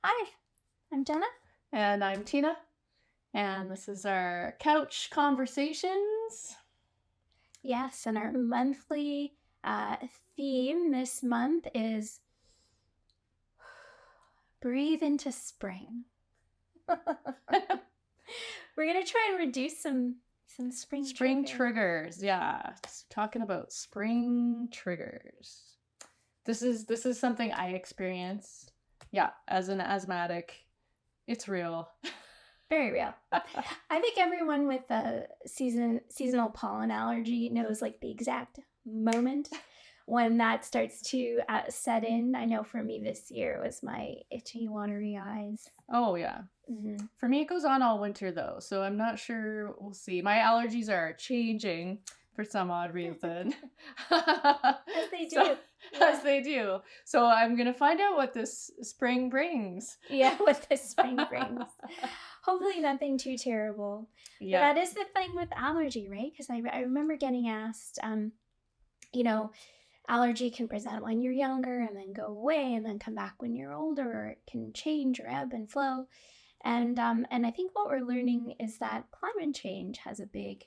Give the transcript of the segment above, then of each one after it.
Hi, I'm Jenna. And I'm Tina. And this is our couch conversations. Yes, and our monthly theme this month is breathe into spring. We're gonna try and reduce some spring triggers. Yeah, just talking about spring triggers. This is something I experience. Yeah, as an asthmatic, it's real. Very real. I think everyone with a seasonal pollen allergy knows like the exact moment when that starts to set in. I know for me this year it was my itchy, watery eyes. Oh, yeah. Mm-hmm. For me, it goes on all winter, though, so I'm not sure. We'll see. My allergies are changing for some odd reason. As they do. So, as they do. So I'm going to find out what this spring brings. Yeah, what this spring brings. Hopefully nothing too terrible. Yeah. But that is the thing with allergy, right? Because I remember getting asked, allergy can present when you're younger and then go away and then come back when you're older, or it can change or ebb and flow. And I think what we're learning is that climate change has a big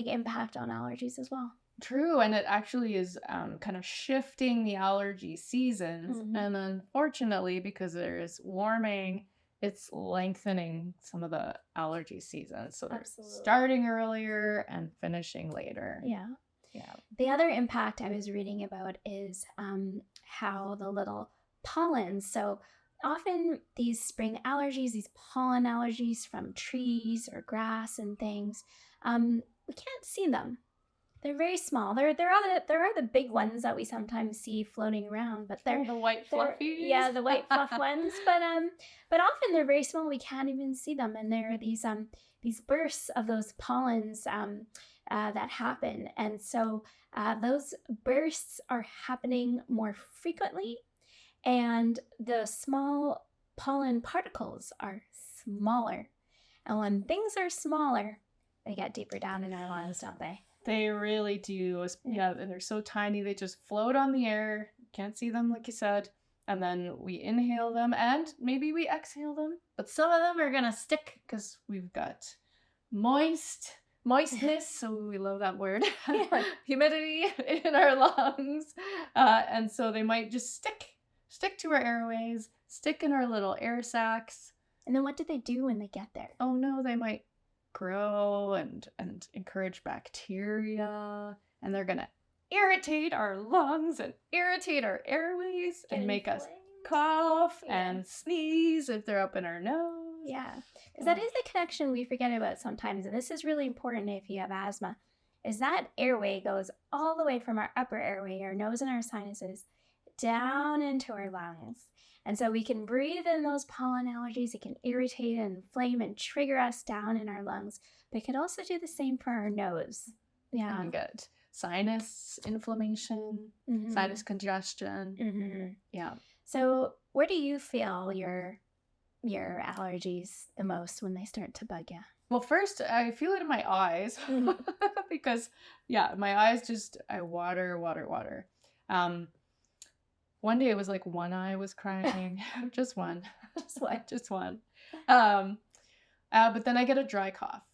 impact on allergies as well. True, and it actually is kind of shifting the allergy seasons. Mm-hmm. And unfortunately, because there is warming, it's lengthening some of the allergy seasons. So they're starting earlier and finishing later. Yeah. The other impact I was reading about is how the little pollens. So often these spring allergies, these pollen allergies from trees or grass and things, we can't see them. They're very small. There are the big ones that we sometimes see floating around, but they're the white fluffies. Yeah, the white fluff ones. But often they're very small. We can't even see them, and there are these bursts of those pollens that happen, and so those bursts are happening more frequently, and the small pollen particles are smaller. And when things are smaller, they get deeper down in our lungs, don't they? They really do. Yeah, and they're so tiny. They just float on the air. Can't see them, like you said. And then we inhale them and maybe we exhale them. But some of them are going to stick because we've got moistness. So we love that word. Humidity in our lungs. And so they might just stick to our airways, stick in our little air sacs. And then what do they do when they get there? Oh no, they might grow and encourage bacteria, and they're gonna irritate our lungs and irritate our airways and make us cough and sneeze if they're up in our nose. Yeah, because that is the connection we forget about sometimes, and this is really important if you have asthma, is that airway goes all the way from our upper airway, our nose and our sinuses, down into our lungs. And so we can breathe in those pollen allergies. It can irritate and inflame and trigger us down in our lungs. But it can also do the same for our nose. Yeah. And get sinus inflammation, sinus congestion. Mm-hmm. Yeah. So where do you feel your allergies the most when they start to bug you? Well, first, I feel it in my eyes because, my eyes just, I water. One day it was like one eye was crying. Just one. Just one. But then I get a dry cough.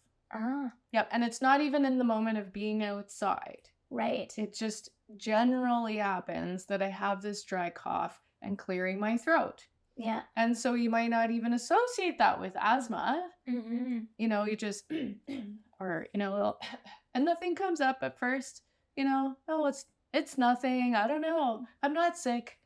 Yep. And it's not even in the moment of being outside. Right. It just generally happens that I have this dry cough and clearing my throat. Yeah. And so you might not even associate that with asthma. Mm-hmm. You just, or, and nothing comes up at first, it's nothing. I don't know. I'm not sick.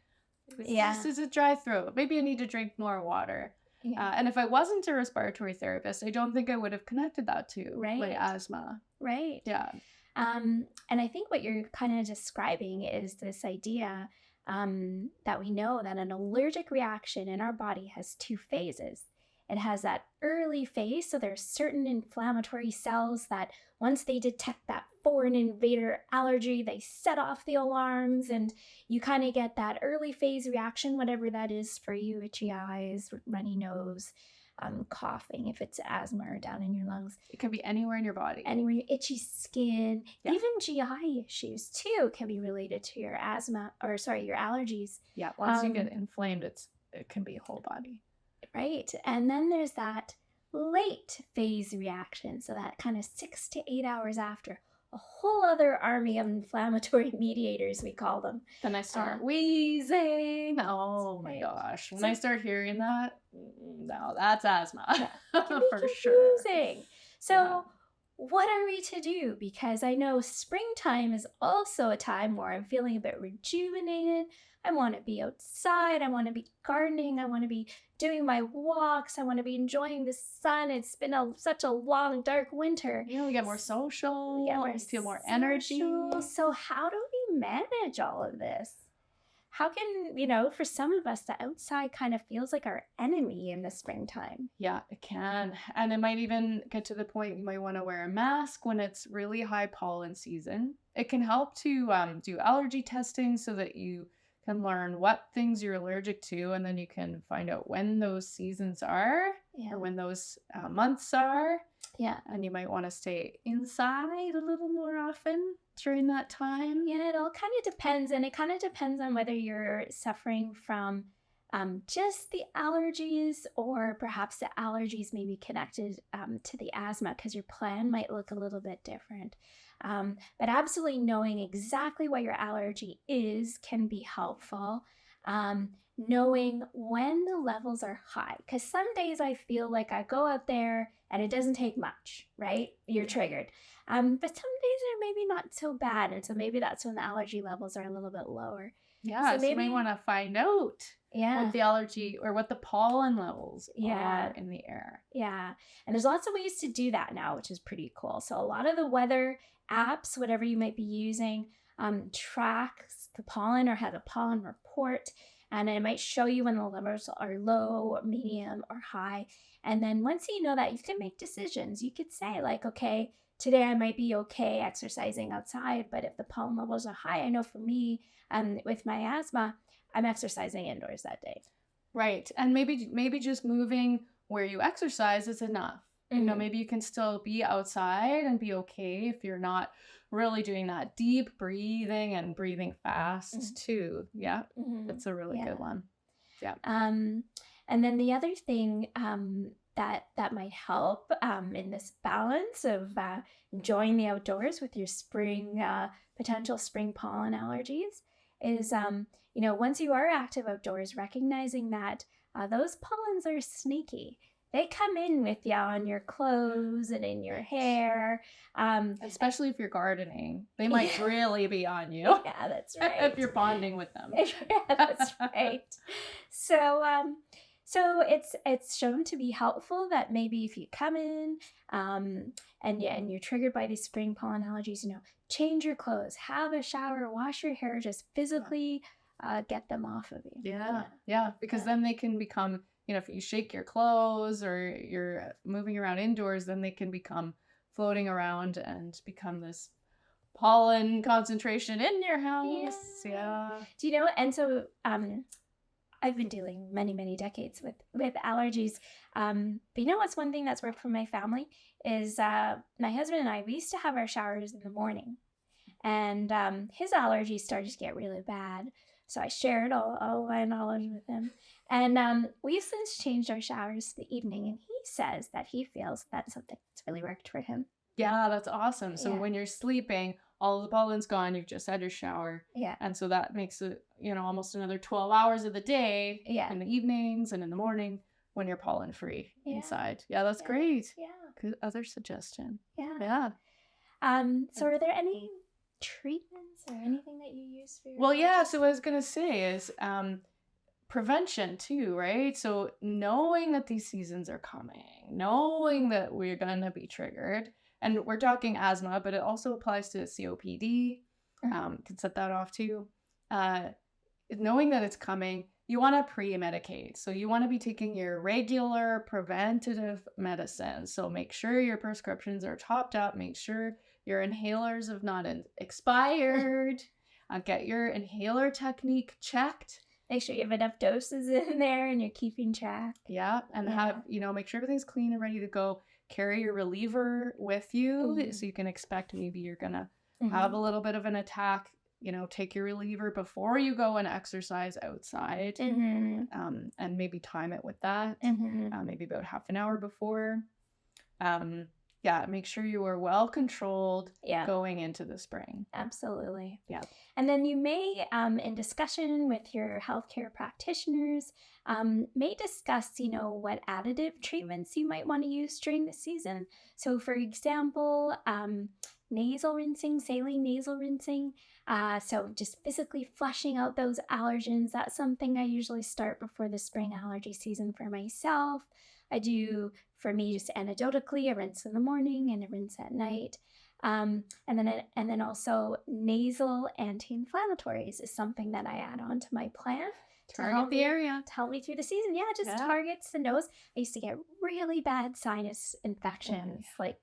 This is a dry throat. Maybe I need to drink more water. Yeah. And if I wasn't a respiratory therapist, I don't think I would have connected that to my asthma. Right. Yeah. And I think what you're kind of describing is this idea that we know that an allergic reaction in our body has two phases. It has that early phase, so there's certain inflammatory cells that once they detect that foreign invader allergy, they set off the alarms, and you kind of get that early phase reaction, whatever that is for you, itchy eyes, runny nose, coughing if it's asthma or down in your lungs. It can be anywhere in your body. Anywhere, itchy skin, even GI issues too can be related to your asthma, your allergies. Yeah, once you get inflamed, it's it can be whole body. Right. And then there's that late phase reaction. So that kind of 6 to 8 hours after, a whole other army of inflammatory mediators, we call them. Then I start wheezing. Oh my gosh. When I start hearing that, no, that's asthma. It can be for confusing. sure. So what are we to do? Because I know springtime is also a time where I'm feeling a bit rejuvenated. I want to be outside. I want to be gardening. I want to be doing my walks. I want to be enjoying the sun. It's been such a long, dark winter. We get more social. Yeah, we feel more energy. So how do we manage all of this? How can, for some of us, the outside kind of feels like our enemy in the springtime. Yeah, it can. And it might even get to the point you might want to wear a mask when it's really high pollen season. It can help to do allergy testing so that you can learn what things you're allergic to, and then you can find out when those seasons are or when those months are. Yeah. And you might want to stay inside a little more often during that time. Yeah, it all kind of depends. And it kind of depends on whether you're suffering from just the allergies, or perhaps the allergies may be connected to the asthma, because your plan might look a little bit different. But absolutely knowing exactly what your allergy is can be helpful. Knowing when the levels are high, because some days I feel like I go out there and it doesn't take much, right? You're triggered. But some days are maybe not so bad, and so maybe that's when the allergy levels are a little bit lower. Yeah, so maybe you want to find out what the allergy or what the pollen levels are in the air. Yeah, and there's lots of ways to do that now, which is pretty cool. So a lot of the weather apps, whatever you might be using, tracks the pollen or has a pollen report, and it might show you when the levels are low, or medium, or high. And then once you know that, you can make decisions. You could say like, okay, today I might be okay exercising outside, but if the pollen levels are high, I know for me, with my asthma, I'm exercising indoors that day. Right. And maybe just moving where you exercise is enough. Mm-hmm. Maybe you can still be outside and be okay if you're not really doing that deep breathing and breathing fast too. Yeah. That's a really good one. Yeah. And then the other thing that might help in this balance of enjoying the outdoors with your spring potential spring pollen allergies is once you are active outdoors, recognizing that those pollens are sneaky. They come in with you on your clothes and in your hair. Especially if you're gardening. They might really be on you. Yeah, that's right. If you're bonding with them. Yeah, that's right. So it's shown to be helpful that maybe if you come in and you're triggered by these spring pollen allergies, change your clothes, have a shower, wash your hair, just physically get them off of you. Yeah. Because then they can become, if you shake your clothes or you're moving around indoors, then they can become floating around and become this pollen concentration in your house. Yeah. Do and so I've been dealing many decades with allergies. But what's one thing that's worked for my family is my husband and I, we used to have our showers in the morning, and his allergies started to get really bad. So I shared all my knowledge with him. And we've since changed our showers to the evening, and he says that he feels that's something that's really worked for him. Yeah, that's awesome. So when you're sleeping, all the pollen's gone, you've just had your shower. Yeah. And so that makes it, almost another 12 hours of the day in the evenings and in the morning when you're pollen free inside. Yeah, that's great. Yeah. Good other suggestion. Yeah. So are there any treatments or anything that you use for your so what I was going to say is prevention too, right? So knowing that these seasons are coming, knowing that we're going to be triggered, and we're talking asthma, but it also applies to COPD. Can set that off too. Knowing that it's coming, you want to pre-medicate. So you want to be taking your regular preventative medicine. So make sure your prescriptions are topped up. Make sure your inhalers have not expired. Get your inhaler technique checked. Make sure you have enough doses in there and you're keeping track. Yeah, and have, make sure everything's clean and ready to go. Carry your reliever with you so you can expect maybe you're going to have a little bit of an attack take your reliever before you go and exercise outside, and maybe time it with that, maybe about half an hour before. Make sure you are well controlled going into the spring. Absolutely. Yeah. And then you may, in discussion with your healthcare practitioners, may discuss, what additive treatments you might want to use during the season. So, for example, nasal rinsing, saline nasal rinsing. So just physically flushing out those allergens. That's something I usually start before the spring allergy season for myself. I do, for me, just anecdotally, a rinse in the morning and a rinse at night. And then also nasal anti-inflammatories is something that I add on to my plan. Target the area. To help me through the season. Yeah, just targets the nose. I used to get really bad sinus infections, like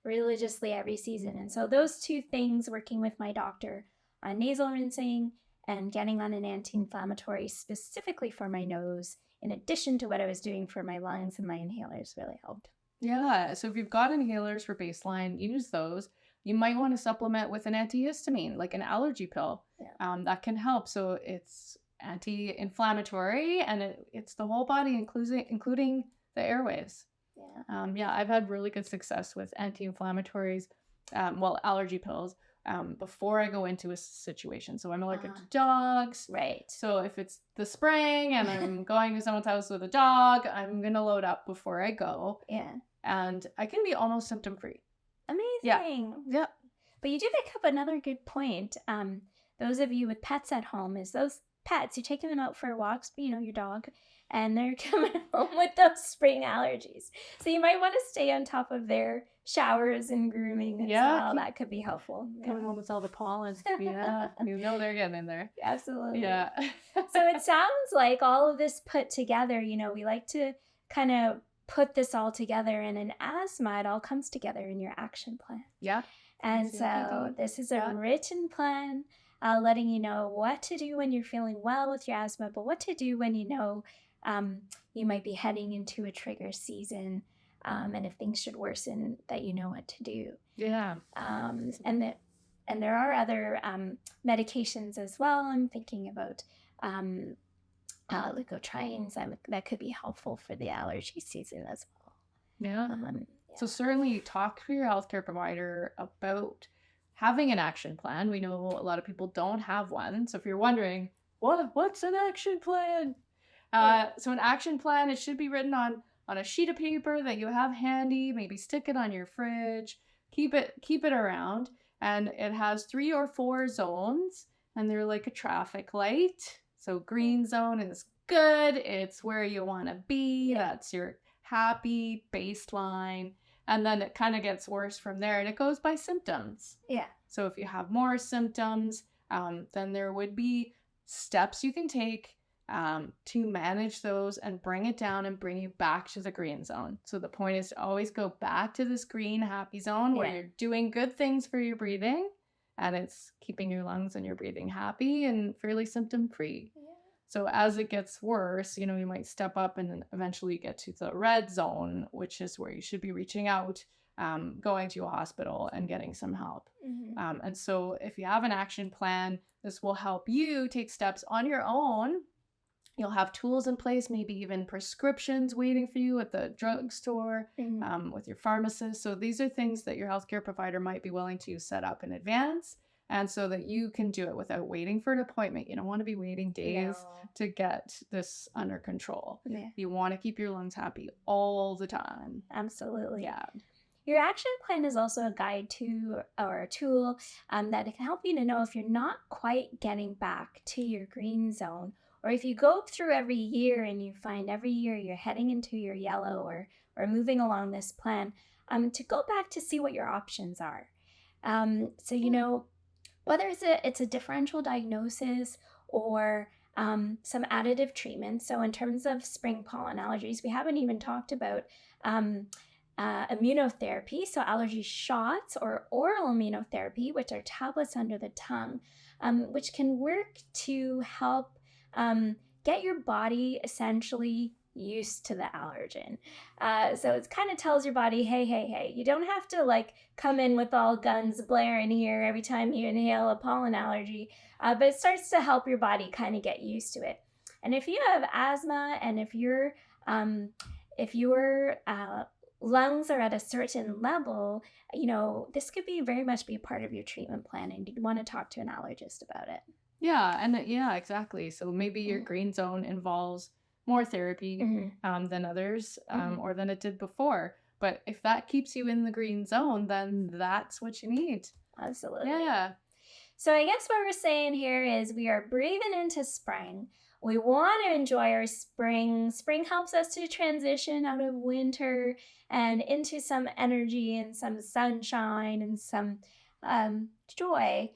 religiously every season. And so those two things, working with my doctor on nasal rinsing and getting on an anti-inflammatory specifically for my nose, in addition to what I was doing for my lungs and my inhalers, really helped. Yeah, so if you've got inhalers for baseline, use those. You might want to supplement with an antihistamine, like an allergy pill. Yeah. That can help. So it's anti-inflammatory, and it's the whole body, including the airways. Yeah. I've had really good success with anti-inflammatories, allergy pills, before I go into a situation. So I'm allergic to dogs. Right. So if it's the spring and I'm going to someone's house with a dog, I'm going to load up before I go. Yeah. And I can be almost symptom-free. Amazing. Yeah. But you did pick up another good point. Those of you with pets at home, is those pets, you're taking them out for walks, your dog, and they're coming home with those spring allergies. So you might want to stay on top of their showers and grooming as well. That could be helpful. Coming home with all the pollen. Yeah. They're getting in there. Absolutely. Yeah. So it sounds like all of this put together, we like to kind of put this all together, and in asthma, it all comes together in your action plan. Yeah. And so this is a written plan, letting you know what to do when you're feeling well with your asthma, but what to do when you might be heading into a trigger season, and if things should worsen, that you know what to do. Yeah. And there are other medications as well. I'm thinking about leukotrienes that could be helpful for the allergy season as well. Yeah. So certainly talk to your healthcare provider about having an action plan. We know a lot of people don't have one. So if you're wondering, what's an action plan? So an action plan, it should be written on a sheet of paper that you have handy. Maybe stick it on your fridge. Keep it around. And it has 3 or 4 zones, and they're like a traffic light. So green zone is good. It's where you want to be. That's your happy baseline. And then it kind of gets worse from there, and it goes by symptoms. Yeah. So if you have more symptoms, then there would be steps you can take to manage those and bring it down and bring you back to the green zone. So the point is to always go back to this green happy zone where you're doing good things for your breathing, and it's keeping your lungs and your breathing happy and fairly symptom-free. Yeah. So as it gets worse, you might step up and then eventually get to the red zone, which is where you should be reaching out, going to a hospital and getting some help. Mm-hmm. And so if you have an action plan, this will help you take steps on your own. You'll have tools in place, maybe even prescriptions waiting for you at the drugstore, with your pharmacist. So these are things that your healthcare provider might be willing to set up in advance, and so that you can do it without waiting for an appointment. You don't want to be waiting days to get this under control. Yeah. You want to keep your lungs happy all the time. Absolutely. Yeah. Your action plan is also a guide to, or a tool that can help you to know if you're not quite getting back to your green zone, or if you go through every year and you find every year you're heading into your yellow or moving along this plan, to go back to see what your options are. So, whether it's a differential diagnosis or some additive treatment. So in terms of spring pollen allergies, we haven't even talked about immunotherapy, so allergy shots or oral immunotherapy, which are tablets under the tongue, which can work to help get your body essentially used to the allergen. So it kind of tells your body, hey, hey, hey, you don't have to like come in with all guns blaring here every time you inhale a pollen allergy, but it starts to help your body kind of get used to it. And if you have asthma and um, if your lungs are at a certain level, this could be very much be a part of your treatment plan, and you'd want to talk to an allergist about it. Yeah, and yeah, exactly. So maybe your green zone involves more therapy than others, or than it did before. But if that keeps you in the green zone, then that's what you need. Absolutely. Yeah. So I guess what we're saying here is we are breathing into spring. We want to enjoy our spring. Spring helps us to transition out of winter and into some energy and some sunshine and some joy.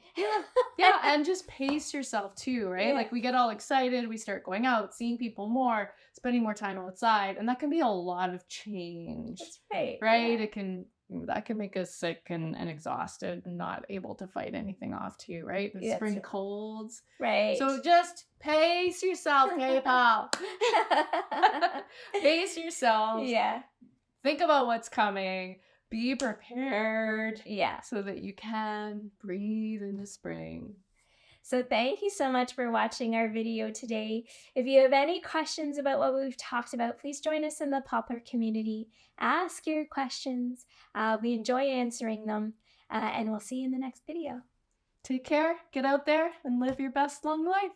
Yeah, and just pace yourself too, right? Yeah. Like we get all excited, we start going out, seeing people more, spending more time outside, and that can be a lot of change. That's right. Right? Yeah. That can make us sick and exhausted and not able to fight anything off too, right? The spring right. colds. Right. So just pace yourself, hey pal. Pace yourself. Yeah. Think about what's coming. Be prepared. Yeah. So that you can breathe into spring. So thank you so much for watching our video today. If you have any questions about what we've talked about, please join us in the poplar community. Ask your questions. We enjoy answering them, and we'll see you in the next video. Take care, get out there, and live your best long life.